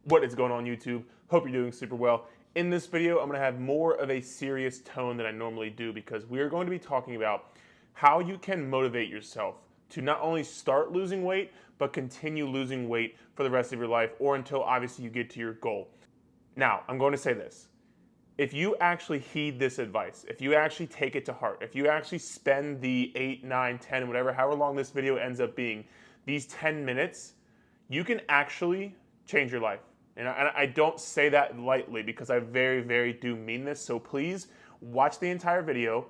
What is going on, YouTube? Hope you're doing super well. In this video, I'm going to have more of a serious tone than I normally do because we are going to be talking about how you can motivate yourself to not only start losing weight, but continue losing weight for the rest of your life or until obviously you get to your goal. Now, I'm going to say this. If you actually heed this advice, if you actually take it to heart, if you actually spend the 8, 9, 10, whatever, however long this video ends up being, these 10 minutes, you can actually change your life. And I don't say that lightly because I very, very do mean this. So please watch the entire video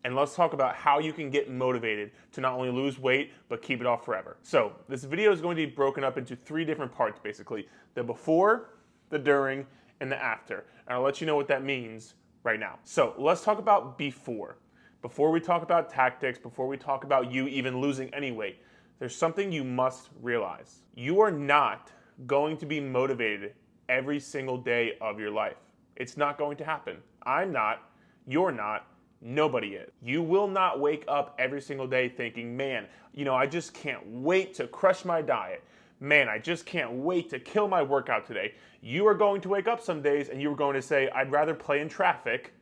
and let's talk about how you can get motivated to not only lose weight, but keep it off forever. So this video is going to be broken up into 3 different parts, basically. The before, the during, and the after. And I'll let you know what that means right now. So let's talk about before. Before we talk about tactics, before we talk about you even losing any weight, there's something you must realize. You are not going to be motivated every single day of your life. It's not going to happen. I'm not, you're not, nobody is. You will not wake up every single day thinking, man, I just can't wait to crush my diet. Man, I just can't wait to kill my workout today. You are going to wake up some days and you're going to say, I'd rather play in traffic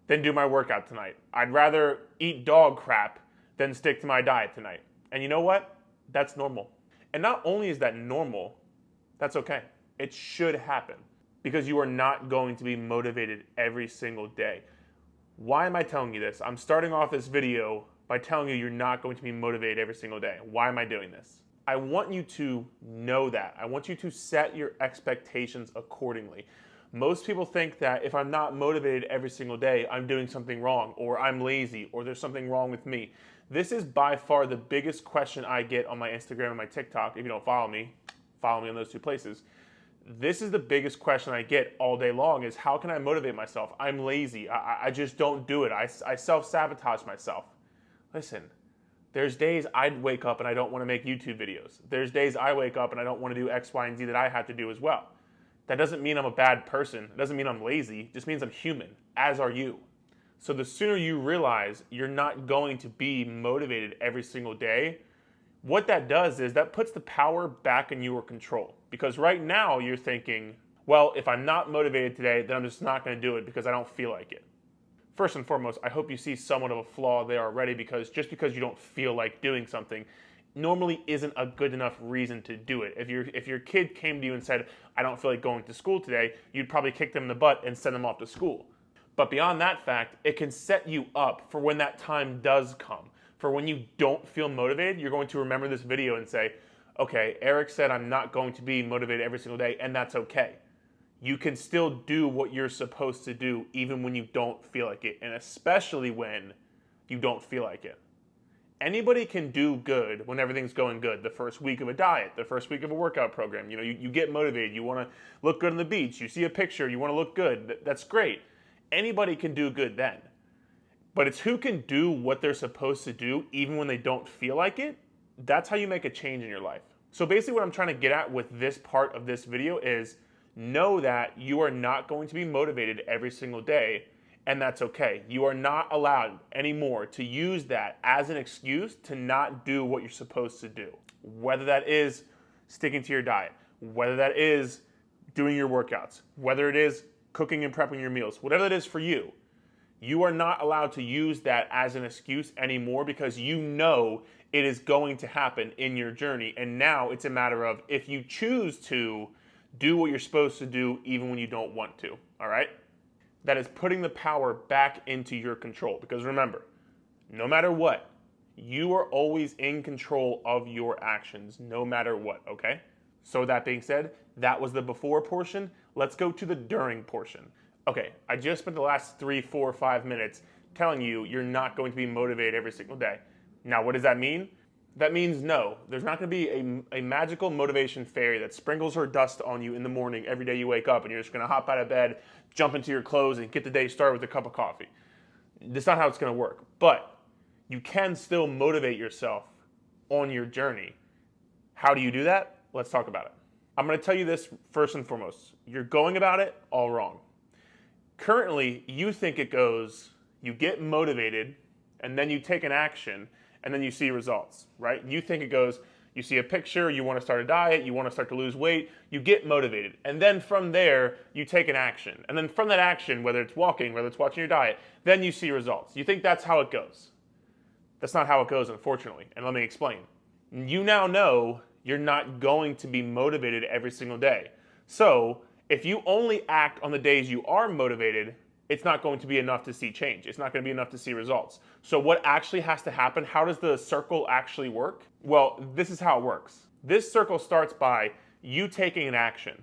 than do my workout tonight. I'd rather eat dog crap than stick to my diet tonight. And you know what? That's normal. And not only is that normal, that's okay. It should happen because you are not going to be motivated every single day. Why am I telling you this? I'm starting off this video by telling you you're not going to be motivated every single day. Why am I doing this? I want you to know that. I want you to set your expectations accordingly. Most people think that if I'm not motivated every single day, I'm doing something wrong, or I'm lazy, or there's something wrong with me. This is by far the biggest question I get on my Instagram and my TikTok. If you don't follow me on those 2 places. This is the biggest question I get all day long is how can I motivate myself? I'm lazy. I just don't do it. I self-sabotage myself. Listen, there's days I'd wake up and I don't want to make YouTube videos. There's days I wake up and I don't want to do X, Y, and Z that I have to do as well. That doesn't mean I'm a bad person. It doesn't mean I'm lazy. It just means I'm human, as are you. So the sooner you realize you're not going to be motivated every single day, what that does is that puts the power back in your control. Because right now you're thinking, well, if I'm not motivated today, then I'm just not going to do it because I don't feel like it. First and foremost, I hope you see somewhat of a flaw there already because just because you don't feel like doing something normally isn't a good enough reason to do it. If your kid came to you and said, I don't feel like going to school today, you'd probably kick them in the butt and send them off to school. But beyond that fact, it can set you up for when that time does come. For when you don't feel motivated, you're going to remember this video and say, okay, Eric said I'm not going to be motivated every single day, and that's okay. You can still do what you're supposed to do even when you don't feel like it, and especially when you don't feel like it. Anybody can do good when everything's going good. The first week of a diet, the first week of a workout program, you get motivated, you want to look good on the beach, you see a picture, you want to look good, that's great. Anybody can do good then. But it's who can do what they're supposed to do even when they don't feel like it. That's how you make a change in your life. So basically what I'm trying to get at with this part of this video is know that you are not going to be motivated every single day, and that's okay. You are not allowed anymore to use that as an excuse to not do what you're supposed to do. Whether that is sticking to your diet, whether that is doing your workouts, whether it is cooking and prepping your meals, whatever that is for you, you are not allowed to use that as an excuse anymore because you know it is going to happen in your journey. And now it's a matter of if you choose to do what you're supposed to do even when you don't want to, all right? That is putting the power back into your control. Because remember, no matter what, you are always in control of your actions, no matter what, okay? So that being said, that was the before portion. Let's go to the during portion. Okay, I just spent the last 3, 4, 5 minutes telling you you're not going to be motivated every single day. Now, what does that mean? That means no, there's not going to be a magical motivation fairy that sprinkles her dust on you in the morning every day you wake up and you're just going to hop out of bed, jump into your clothes, and get the day started with a cup of coffee. That's not how it's going to work. But you can still motivate yourself on your journey. How do you do that? Let's talk about it. I'm going to tell you this first and foremost. You're going about it all wrong. Currently, you think it goes, you get motivated, and then you take an action, and then you see results, right? You think it goes, You see a picture, you want to start a diet, you want to start to lose weight, you get motivated. And then from there, you take an action. And then from that action, whether it's walking, whether it's watching your diet, then you see results. You think that's how it goes. That's not how it goes, unfortunately. And let me explain. You now know you're not going to be motivated every single day. So if you only act on the days you are motivated, it's not going to be enough to see change. It's not going to be enough to see results. So what actually has to happen? How does the circle actually work? Well, this is how it works. This circle starts by you taking an action.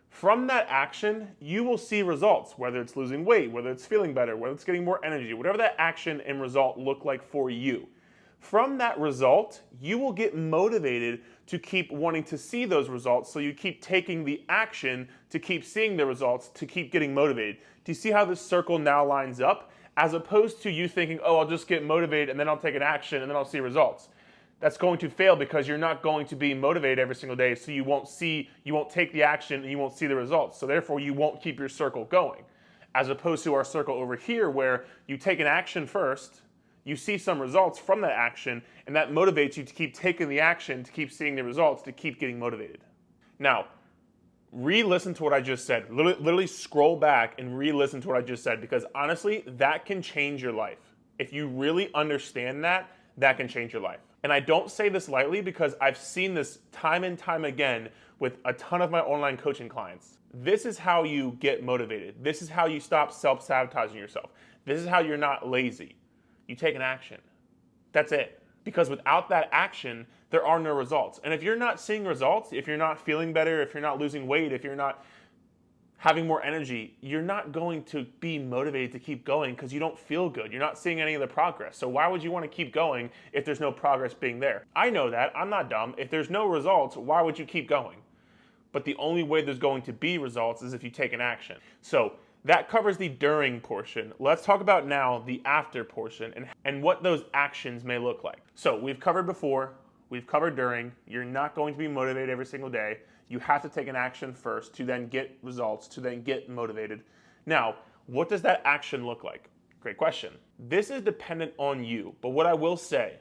From that action, you will see results, whether it's losing weight, whether it's feeling better, whether it's getting more energy, whatever that action and result look like for you. From that result, you will get motivated to keep wanting to see those results, so you keep taking the action to keep seeing the results, to keep getting motivated. Do you see how this circle now lines up? As opposed to you thinking, oh, I'll just get motivated and then I'll take an action and then I'll see results. That's going to fail because you're not going to be motivated every single day, so you won't take the action and you won't see the results. So therefore, you won't keep your circle going. As opposed to our circle over here where you take an action first, you see some results from that action, and that motivates you to keep taking the action, to keep seeing the results, to keep getting motivated. Now, re-listen to what I just said. Literally scroll back and re-listen to what I just said, because honestly, that can change your life. If you really understand that, that can change your life. And I don't say this lightly because I've seen this time and time again with a ton of my online coaching clients. This is how you get motivated. This is how you stop self-sabotaging yourself. This is how you're not lazy. You take an action. That's it. Because without that action, there are no results. And if you're not seeing results, if you're not feeling better, if you're not losing weight, if you're not having more energy, you're not going to be motivated to keep going because you don't feel good. You're not seeing any of the progress. So why would you want to keep going if there's no progress being there? I know that. I'm not dumb. If there's no results, why would you keep going? But the only way there's going to be results is if you take an action. So that covers the during portion. Let's talk about now the after portion and what those actions may look like. So we've covered before, we've covered during. You're not going to be motivated every single day. You have to take an action first to then get results, to then get motivated. Now, what does that action look like? Great question. This is dependent on you, but what I will say,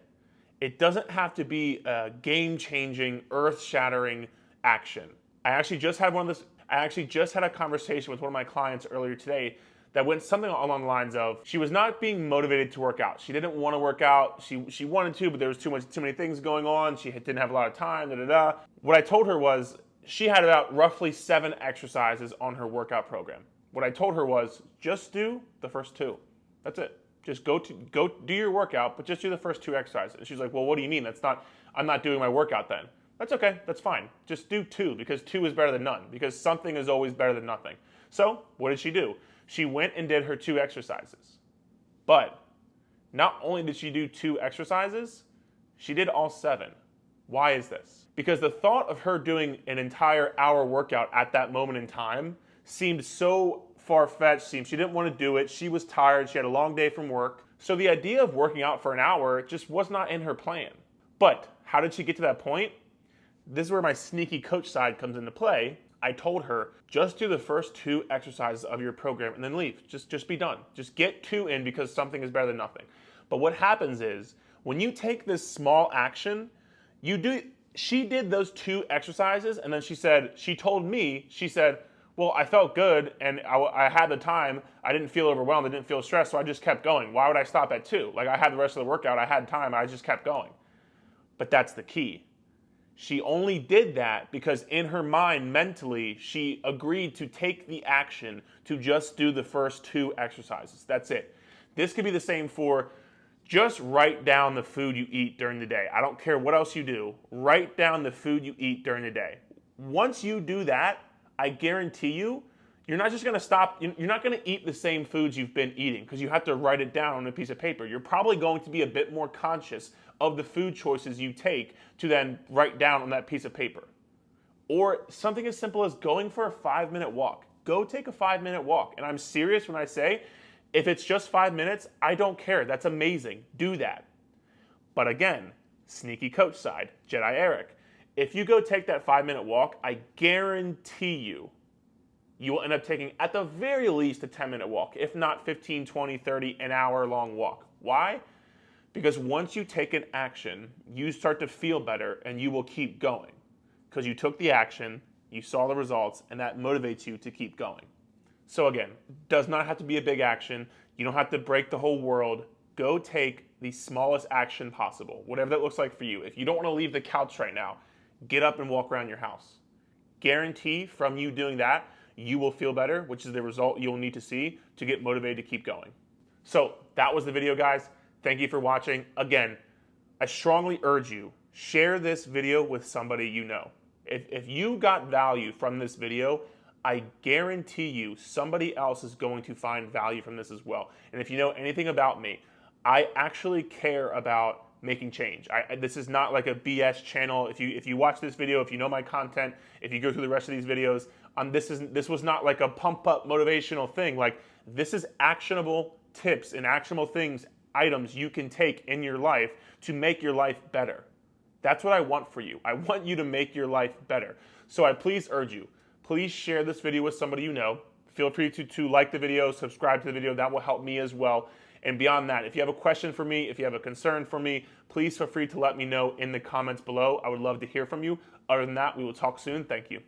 it doesn't have to be a game-changing, earth-shattering action. I actually just had a conversation with one of my clients earlier today that went something along the lines of, she was not being motivated to work out. She didn't want to work out. She wanted to, but there was too many things going on. She didn't have a lot of time, What I told her was, she had about roughly 7 exercises on her workout program. What I told her was, just do the first 2. That's it. Just go do your workout, but just do the first 2 exercises. And she's like, well, what do you mean? I'm not doing my workout then. That's okay, that's fine. Just do 2, because 2 is better than none, because something is always better than nothing. So what did she do? She went and did her 2 exercises. But not only did she do 2 exercises, she did all 7. Why is this? Because the thought of her doing an entire hour workout at that moment in time seemed so far-fetched. She didn't want to do it. She was tired. She had a long day from work. So the idea of working out for an hour just was not in her plan. But how did she get to that point? This is where my sneaky coach side comes into play. I told her, just do the first 2 exercises of your program and then leave. Just be done. Just get 2 in, because something is better than nothing. But what happens is, when you take this small action, she did those 2 exercises, and then she told me, well, I felt good and I had the time. I didn't feel overwhelmed. I didn't feel stressed, so I just kept going. Why would I stop at 2? Like, I had the rest of the workout. I had time. I just kept going. But that's the key. She only did that because in her mind, mentally, she agreed to take the action to just do the first 2 exercises. That's it. This could be the same for just write down the food you eat during the day. I don't care what else you do. Write down the food you eat during the day. Once you do that, I guarantee you, you're not just going to stop. You're not going to eat the same foods you've been eating because you have to write it down on a piece of paper. You're probably going to be a bit more conscious of the food choices you take to then write down on that piece of paper. Or something as simple as going for a 5-minute walk. Go take a 5-minute walk. And I'm serious when I say, if it's just 5 minutes, I don't care. That's amazing. Do that. But again, sneaky coach side, Jedi Eric. If you go take that 5-minute walk, I guarantee you will end up taking at the very least a 10-minute walk, if not 15, 20, 30, an hour long walk. Why? Because once you take an action, you start to feel better and you will keep going. Because you took the action, you saw the results, and that motivates you to keep going. So again, does not have to be a big action. You don't have to break the whole world. Go take the smallest action possible, whatever that looks like for you. If you don't want to leave the couch right now, get up and walk around your house. Guarantee from you doing that, you will feel better, which is the result you'll need to see to get motivated to keep going. So that was the video, guys. Thank you for watching. Again, I strongly urge you, share this video with somebody you know. If you got value from this video, I guarantee you somebody else is going to find value from this as well. And if you know anything about me, I actually care about making change. This is not like a BS channel. If you watch this video, if you know my content, if you go through the rest of these videos, this was not like a pump up motivational thing. Like, this is actionable tips and actionable things, items you can take in your life to make your life better. That's what I want for you. I want you to make your life better. So I please urge you, please share this video with somebody you know. Feel free to like the video, subscribe to the video. That will help me as well. And beyond that, if you have a question for me, if you have a concern for me, please feel free to let me know in the comments below. I would love to hear from you. Other than that, we will talk soon. Thank you.